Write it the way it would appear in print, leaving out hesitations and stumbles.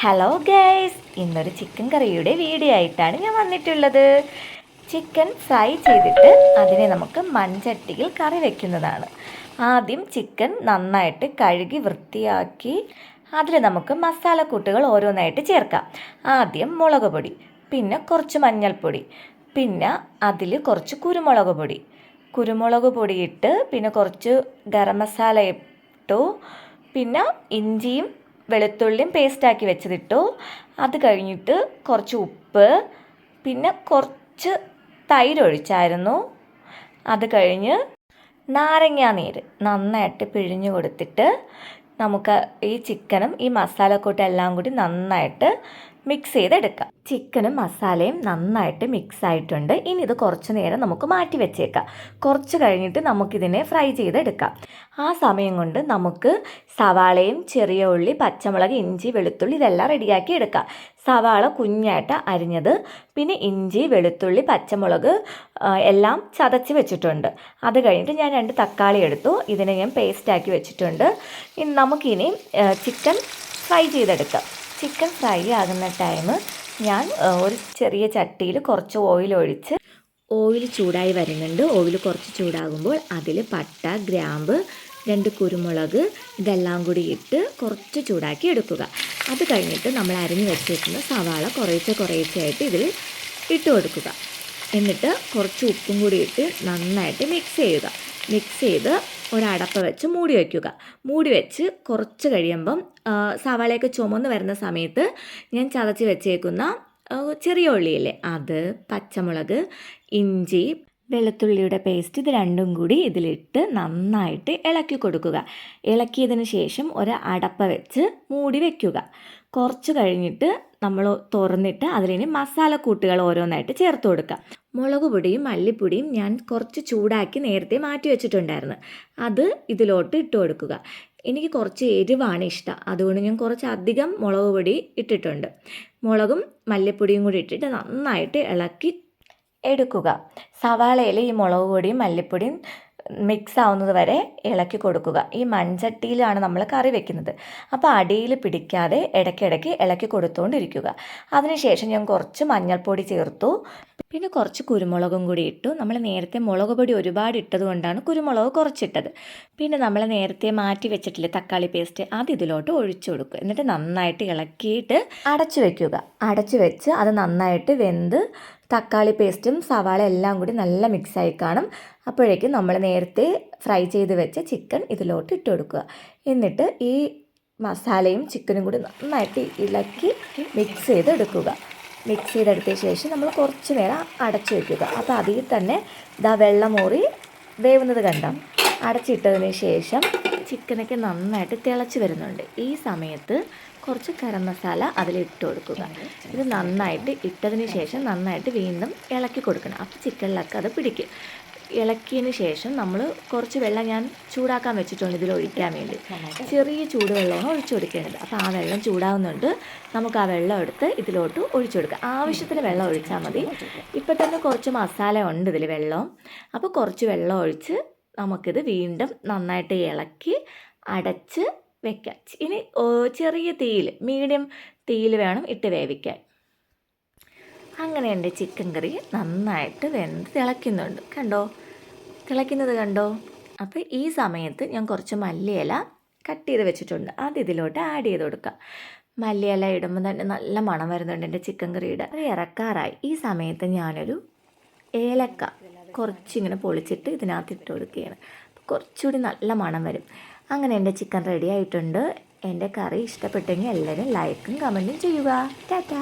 Hello guys, ഇന്നൊരു chicken കറിയുടെ video ആയിട്ടാണ് ഞാൻ വന്നിട്ടുള്ളത്. ചിക്കൻ ഫ്രൈ ചെയ്തിട്ട് അതിനെ നമുക്ക് മൺചട്ടിയിൽ കറി വെക്കുന്നതാണ്. ആദ്യം ചിക്കൻ നന്നായിട്ട് കഴുകി വൃത്തിയാക്കി അതിൽ നമുക്ക് മസാലക്കൂട്ടുകൾ ഓരോന്നായിട്ട് ചേർക്കാം. ആദ്യം മുളക് പൊടി, പിന്നെ കുറച്ച് മഞ്ഞൾപ്പൊടി, പിന്നെ അതിൽ കുറച്ച് കുരുമുളക് പൊടി ഇട്ട് പിന്നെ കുറച്ച് ഗരം മസാല ഇട്ടു, പിന്നെ ഇഞ്ചിയും വെളുത്തുള്ളിയും പേസ്റ്റാക്കി വെച്ചതിട്ടു. അത് കഴിഞ്ഞിട്ട് കുറച്ച് ഉപ്പ്, പിന്നെ കുറച്ച് തൈര് ഒഴിച്ചായിരുന്നു. അത് കഴിഞ്ഞ് നാരങ്ങാനീര് നന്നായിട്ട് പിഴിഞ്ഞു കൊടുത്തിട്ട് നമുക്ക് ഈ ചിക്കനും ഈ മസാലക്കൂട്ടും എല്ലാം കൂടി നന്നായിട്ട് മിക്സ് ചെയ്തെടുക്കാം. ചിക്കനും മസാലയും നന്നായിട്ട് മിക്സ് ആയിട്ടുണ്ട്. ഇനി ഇത് കുറച്ച് നേരം നമുക്ക് മാറ്റി വെച്ചേക്കാം. കുറച്ച് കഴിഞ്ഞിട്ട് നമുക്കിതിനെ ഫ്രൈ ചെയ്തെടുക്കാം. ആ സമയം കൊണ്ട് നമുക്ക് സവാളയും ചെറിയ ഉള്ളി, പച്ചമുളക്, ഇഞ്ചി, വെളുത്തുള്ളി ഇതെല്ലാം റെഡിയാക്കി എടുക്കാം. സവാള കുഞ്ഞായിട്ട് അരിഞ്ഞത്, പിന്നെ ഇഞ്ചി, വെളുത്തുള്ളി, പച്ചമുളക് എല്ലാം ചതച്ച് വെച്ചിട്ടുണ്ട്. അത് കഴിഞ്ഞിട്ട് ഞാൻ 2 തക്കാളി എടുത്തു. ഇതിനെ ഞാൻ പേസ്റ്റാക്കി വെച്ചിട്ടുണ്ട്. ഇനി നമുക്കിനി ചിക്കൻ ഫ്രൈ ചെയ്തെടുക്കാം. ചിക്കൻ ഫ്രൈ ആകുന്ന ടൈം ഞാൻ ഒരു ചെറിയ ചട്ടിയിൽ കുറച്ച് ഓയിൽ ചൂടായി വരുന്നുണ്ട്. ഓയിൽ കുറച്ച് ചൂടാകുമ്പോൾ അതിൽ പട്ട, ഗ്രാമ്പ്, 2 കുരുമുളക് ഇതെല്ലാം കൂടി ഇട്ട് കുറച്ച് ചൂടാക്കി എടുക്കുക. അത് കഴിഞ്ഞിട്ട് നമ്മൾ അരിഞ്ഞു വെച്ചേക്കുന്ന സവാള കുറേശ്ശെയായിട്ട് ഇതിൽ ഇട്ട് കൊടുക്കുക. എന്നിട്ട് കുറച്ച് ഉപ്പും കൂടി ഇട്ട് നന്നായിട്ട് മിക്സ് ചെയ്ത് ഒരടപ്പ് വെച്ച് മൂടി വെച്ച് കുറച്ച് കഴിയുമ്പം സവാളയൊക്കെ ചുമന്ന് വരുന്ന സമയത്ത് ഞാൻ ചതച്ച് വെച്ചേക്കുന്ന ചെറിയ ഉള്ളിയില്ലേ, അത്, പച്ചമുളക്, ഇഞ്ചി, വെളുത്തുള്ളിയുടെ പേസ്റ്റ് ഇത് രണ്ടും കൂടി ഇതിലിട്ട് നന്നായിട്ട് ഇളക്കി കൊടുക്കുക. ഇളക്കിയതിന് ശേഷം ഒരു അടപ്പ വെച്ച് മൂടി വയ്ക്കുക. കുറച്ച് കഴിഞ്ഞിട്ട് നമ്മൾ തുറന്നിട്ട് അതിലിനി മസാലക്കൂട്ടുകൾ ഓരോന്നായിട്ട് ചേർത്ത് കൊടുക്കുക. മുളക് പൊടിയും മല്ലിപ്പൊടിയും ഞാൻ കുറച്ച് ചൂടാക്കി നേരത്തെ മാറ്റി വെച്ചിട്ടുണ്ടായിരുന്നു. അത് ഇതിലോട്ട് ഇട്ട് കൊടുക്കുക. എനിക്ക് കുറച്ച് എരിവാണ് ഇഷ്ടം, അതുകൊണ്ട് ഞാൻ കുറച്ച് അധികം മുളക് പൊടി ഇട്ടിട്ടുണ്ട്. മുളകും മല്ലിപ്പൊടിയും കൂടി ഇട്ടിട്ട് നന്നായിട്ട് ഇളക്കി എടുക്കുക. സവാളയിൽ ഈ മുളക് പൊടിയും മല്ലിപ്പൊടിയും മിക്സ് ആവുന്നത് വരെ ഇളക്കി കൊടുക്കുക. ഈ മൺചട്ടിയിലാണ് നമ്മൾ കറി വെക്കുന്നത്, അപ്പോൾ അടിയിൽ പിടിക്കാതെ ഇടയ്ക്കിടയ്ക്ക് ഇളക്കി കൊടുത്തുകൊണ്ടിരിക്കുക. അതിനുശേഷം ഞാൻ കുറച്ച് മഞ്ഞൾപ്പൊടി ചേർത്തു, പിന്നെ കുറച്ച് കുരുമുളകും കൂടി ഇട്ടു. നമ്മൾ നേരത്തെ മുളക് പൊടി ഒരുപാട് ഇട്ടത് കൊണ്ടാണ് കുരുമുളക് കുറച്ചിട്ടത്. പിന്നെ നമ്മൾ നേരത്തെ മാറ്റി വെച്ചിട്ടില്ലേ തക്കാളി പേസ്റ്റ്, അത് ഇതിലോട്ട് ഒഴിച്ചു കൊടുക്കുക. എന്നിട്ട് നന്നായിട്ട് ഇളക്കിയിട്ട് അടച്ചു വെച്ച് അത് നന്നായിട്ട് വെന്ത് തക്കാളി പേസ്റ്റും സവാള എല്ലാം കൂടി നല്ല മിക്സായി കാണും. അപ്പോഴേക്കും നമ്മൾ നേരത്തെ ഫ്രൈ ചെയ്ത് വെച്ച ചിക്കൻ ഇതിലോട്ട് ഇട്ട് കൊടുക്കുക. എന്നിട്ട് ഈ മസാലയും ചിക്കനും കൂടി നന്നായിട്ട് ഇളക്കി മിക്സ് ചെയ്തെടുത്ത ശേഷം നമ്മൾ കുറച്ച് നേരം അടച്ചു വയ്ക്കുക. അപ്പോൾ അതിൽ തന്നെ വെള്ളം ഊറി വേവുന്നത് കണ്ടാം. അടച്ചിട്ടതിന് ശേഷം ചിക്കനൊക്കെ നന്നായിട്ട് തിളച്ച് വരുന്നുണ്ട്. ഈ സമയത്ത് കുറച്ച് ഗരം മസാല അതിലിട്ട് കൊടുക്കുക. ഇത് നന്നായിട്ട് ഇട്ടതിന് ശേഷം നന്നായിട്ട് വീണ്ടും ഇളക്കി കൊടുക്കണം. അപ്പോൾ ചിക്കനിലൊക്കെ അത് പിടിക്കും. ഇളക്കിയതിന് ശേഷം നമ്മൾ കുറച്ച് വെള്ളം ഞാൻ ചൂടാക്കാൻ വെച്ചിട്ടുണ്ട് ഇതിൽ ഒഴിക്കാൻ വേണ്ടി. ചെറിയ ചൂടുവെള്ളമാണ് ഒഴിച്ചു കൊടുക്കേണ്ടത്. അപ്പോൾ ആ വെള്ളം ചൂടാവുന്നുണ്ട്. നമുക്ക് ആ വെള്ളം എടുത്ത് ഇതിലോട്ട് ഒഴിച്ചു കൊടുക്കാം. ആവശ്യത്തിന് വെള്ളം ഒഴിച്ചാൽ മതി. ഇപ്പം തന്നെ കുറച്ച് മസാല ഉണ്ട് ഇതിൽ വെള്ളം. അപ്പോൾ കുറച്ച് വെള്ളം ഒഴിച്ച് നമുക്കിത് വീണ്ടും നന്നായിട്ട് ഇളക്കി അടച്ച് വെക്കാം. ഇനി ചെറിയ തീയിൽ, മീഡിയം തീയിൽ വേണം ഇട്ട് വേവിക്കാൻ. അങ്ങനെ എൻ്റെ ചിക്കൻ കറി നന്നായിട്ട് വെന്ത് തിളയ്ക്കുന്നത് കണ്ടോ. അപ്പോൾ ഈ സമയത്ത് ഞാൻ കുറച്ച് മല്ലിയില കട്ട് ചെയ്ത് വെച്ചിട്ടുണ്ട്, അത് ഇതിലോട്ട് ആഡ് ചെയ്ത് കൊടുക്കാം. മല്ലിയില ഇടുമ്പോൾ തന്നെ നല്ല മണം വരുന്നുണ്ട് എൻ്റെ ചിക്കൻ കറിയുടെ. അത് ഇറക്കാറായി. ഈ സമയത്ത് ഞാനൊരു ഏലക്ക കുറച്ചിങ്ങനെ പൊളിച്ചിട്ട് ഇതിനകത്ത് ഇട്ട് കൊടുക്കുകയാണ്. കുറച്ചുകൂടി നല്ല മണം വരും. അങ്ങനെ എൻ്റെ ചിക്കൻ റെഡി ആയിട്ടുണ്ട്. എൻ്റെ കറി ഇഷ്ടപ്പെട്ടെങ്കിൽ എല്ലാവരും ലൈക്കും കമൻറ്റും ചെയ്യുക. ടാറ്റാ.